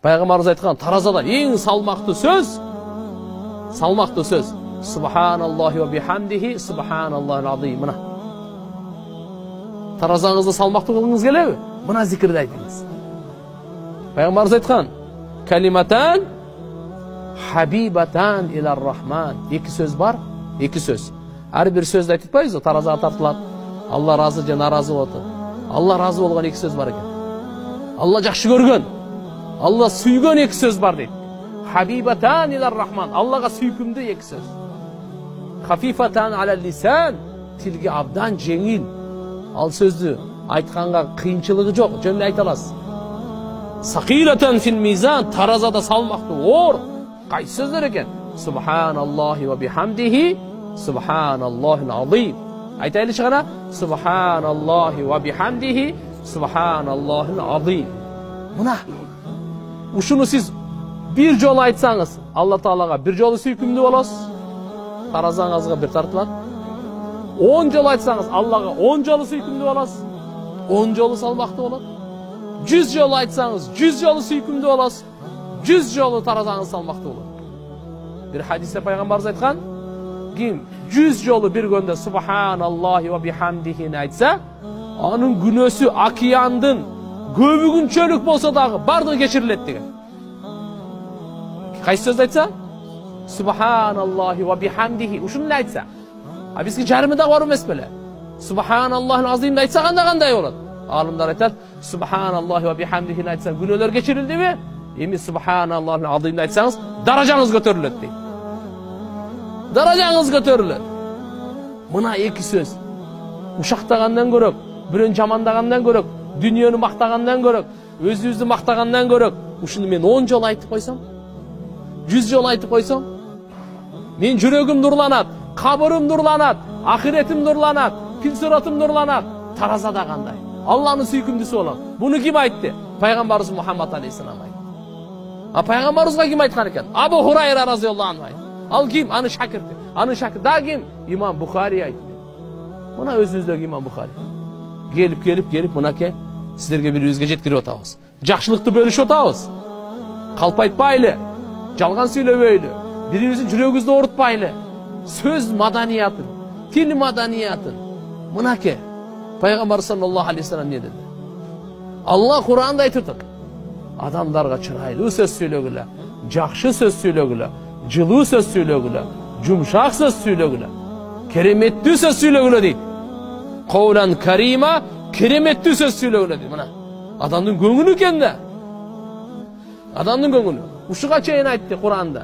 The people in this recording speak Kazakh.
Пайгамбарыбыз айткан таразада эң салмактуу сөз Субханаллахи ва бихамдихи субханаллахил азим. Мына таразаңызды салмактуу кылгыңыз келеби? Мына зикирди айтыңыз. Пайгамбарыбыз айткан калиматан хабибатан илар рахман. Эки сөз бар, эки сөз. Ар бир сөздү айтып атпайбызбы? Таразага тартылат. Алла разы же наразы болот. Алла разы болгон эки сөз бар экен. Алла жакшы көргөн, Алла сүйгөн эки сөз бар дейт. Хабибатан илар рахман. Аллага сүйкүмдүү эки сөз. Хафифатан алал лисан. Тилге абдан жеңил. Ал сөздү айтканга кыйынчылыгы жок, жөн эле айта аласыз. Сакилатан фил мизан. Таразада салмактуу, оор. Кайсы сөздөр экен? Субханаллахи ва бихамдихи субханаллахил азим. Айтайлычы гана субханаллахи ва бихамдихи субханаллахил азим. Мына ушуну сиз бир жолу айтсаңыз, Алла Таалага бир жолу сүйкүмдүү болосуз. Таразаңызга бир тартылат. 10 жолу айтсаңыз, Аллага 10 жолу сүйкүмдүү болосуз. 10 жолу салмактуу болот. 100 жолу айтсаңыз, 100 жолу сүйкүмдүү болосуз. 100 жолу таразаңыз салмактуу болот. Bir hadiste Peygamberimiz aytkan, kim 100 жолу bir günde Subhanallahi ve bihamdihini aytsa, onun günösü akıyandın, göbügün çölük bolsa dağı bardığı geçirilet degen. Kaysi söz aytsa? Subhanallahi ve bihamdihi. Uşunu ne aytsa? Bizki jarımı da var emes böyle. Subhanallahil azim aytsa kanday olur. Alımlar aytar, Subhanallahi ve bihamdihini aytsa günöler geçirildi mi? Emi Subhanallahil azim aytsanız darajanız götürülür deydi. Darajanız götürülür. Mına iki söz. Uşaqtagandan görök, biren jamandagandan görök, dünyөнү maqtagandan görök, özübüzdü maqtagandan görök. Uşunu men 10 жол айтып койсом, 100 жол айтып койсом, men жүрөгүм нурланат, кабырым нурланат, ахиретим нурланат, пилсиратым нурланат. Таразада кандай? Алланын сүйкүмдүсү болот. Буну ким айтты? Пайгамбарыбыз Мухаммад алейхиссалам айтты. Пайгамбарыбызга ким айткан экен? Абу Хурайра разыйаллаху анху айтты. Ал ким? Аны шакирти. Аны шакир да ким? İmam Bukhari айтты. Мына өзүбүздөгү İmam Bukhari. Келип мынаке сиздерге бирибизге жеткирип атабыз. Жакшылыкты бөлүшүп атабыз. Калп айтпайлы, жалган сүйлөбөйлү, бирибиздин жүрөгүбүздү оорутпайлы. Сөз маданиятын, тил маданиятын. Мынаке Пайгамбар саллаллаху алейхи вассалам не dedi? Allah Kur'an'da айтып атат. Adamlarga çıraylı söz söylөгүлө, жакшы söz söylөгүлө, жылуу söz söylөгүлө, жумшак söz söylөгүлө, кереметтүү söz söylөгүлө дейт. Qawlan karima, кереметтүү söz söylөгүлө дейт. Мына адамдын көңүлү экен да. Адамдын көңүлү. Ушуга чейин айтты Kur'an'da.